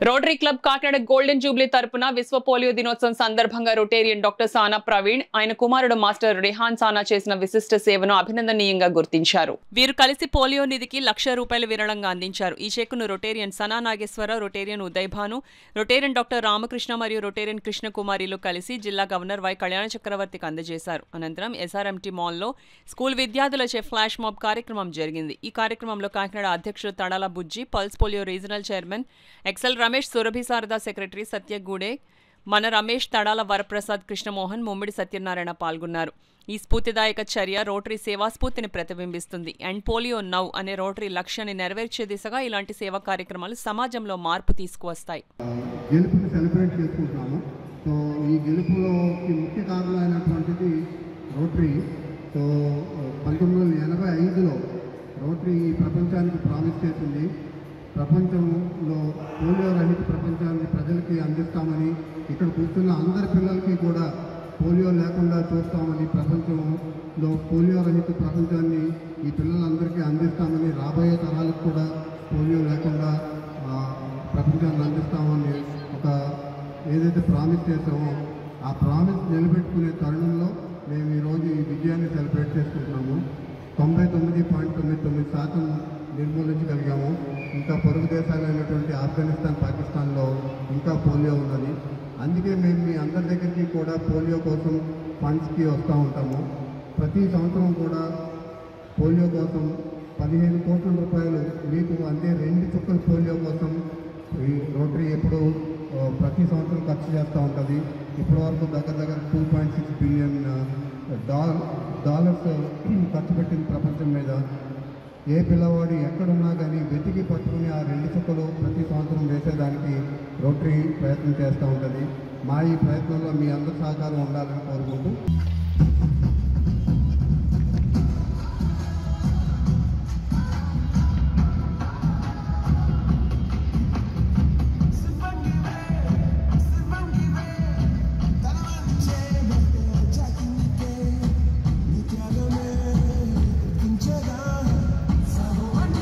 Rotary club Kakinada golden Jubilee తరపున విశ్వ polio దినోత్సవం సందర్భంగా రొటేరియన్ డాక్టర్ సానా ప్రవీణ్ ఆయన కుమారుడు మాస్టర్ రిహాన్ సానా చేసిన విశిష్ట సేవను అభినందనీయంగా గుర్తించారు. వీరు కలిసి పోలియో నిధికి ₹1,00,000 విరాళంగా అందించారు. ఈ చెక్కును Rotarian Sana Nageswara, Rotarian Uday Bhanu, Rotarian doctor Ramakrishna మరియు రొటేరియన్ కృష్ణకుమారిలు కలిసి జిల్లా గవర్నర్ వై కళ్యాణ చక్రవర్తికి అందజేశారు. అనంతరం ఎస్ఆర్ఎంటీ మాల్లో స్కూల్ విద్యార్థులచే ఫ్లాష్ మాబ్ కార్యక్రమం జరిగింది. ఈ కార్యక్రమంలో కాకినాడ అధ్యక్షుడు Tadala Bujji, pulse polio regional chairman Excel Ramesh, Surabhi Sarada secretary Satyagude, మన రమేష్, తడాల వరప్రసాద్, కృష్ణమోహన్, ముమ్మిడి సత్యనారాయణ పాల్గొన్నారు. ఈ స్ఫూర్తిదాయక చర్య రోటరీ సేవా స్ఫూర్తిని ప్రతిబింబిస్తుంది. అండ్ పోలియో నౌ అనే రోటరీ లక్ష్యాన్ని నెరవేర్చే దిశగా ఇలాంటి సేవా కార్యక్రమాలు సమాజంలో మార్పు తీసుకువస్తాయి. గెలుపుని సెలబ్రేట్ చేసుకుంటున్నాము. సో ఈ గెలుపులో ముఖ్య కారణమైనటువంటిది రోటరీ. సో 1985లో రోటరీ ప్రపంచానికి ప్రామిస్ చేసింది. ప్రపంచంలో పోలియో రహిత ప్రపంచాన్ని ప్రజలకి అందిస్తామని, ఇక్కడ కూర్చున్న అందరి పిల్లలకి కూడా పోలియో లేకుండా చూస్తామని, ప్రపంచంలో పోలియో రహిత ప్రపంచాన్ని ఈ పిల్లలందరికీ అందిస్తామని, రాబోయే తరాలకు కూడా పోలియో లేకుండా ప్రపంచాన్ని అందిస్తామని ఒక ఏదైతే ప్రామిస్ చేసామో ఆ ప్రామిస్ నిలబెట్టుకునే తరుణంలో మేము ఈరోజు ఈ విజయాన్ని సెలబ్రేట్ చేసుకుంటున్నాము. 99.99% నిర్మూలించగలిగాము. ఇంకా పొరుగు దేశాలైనటువంటి ఆఫ్ఘనిస్తాన్, పాకిస్తాన్లో ఇంకా పోలియో ఉన్నది. అందుకే మేము మీ అందరి దగ్గరికి కూడా పోలియో కోసం ఫండ్స్కి వస్తూ ఉంటాము. ప్రతి సంవత్సరం కూడా పోలియో కోసం 15 కోట్ల రూపాయలు మీకు అంటే 2 చుక్కల పోలియో కోసం ఈ రోటరీ ఎప్పుడు ప్రతి సంవత్సరం ఖర్చు చేస్తూ ఉంటుంది. ఇప్పటివరకు దగ్గర $2.6 బిలియన్ ఖర్చు పెట్టింది ప్రపంచం మీద. ఏ పిల్లవాడు ఎక్కడున్నా కానీ వెతికి పట్టుకుని ఆ 2 చుక్కలు ప్రతి సంవత్సరం వేసేదానికి రోటరీ ప్రయత్నం చేస్తూ ఉంటుంది. మా ఈ ప్రయత్నంలో మీ అందరి సహకారం ఉండాలని కోరుకుంటూ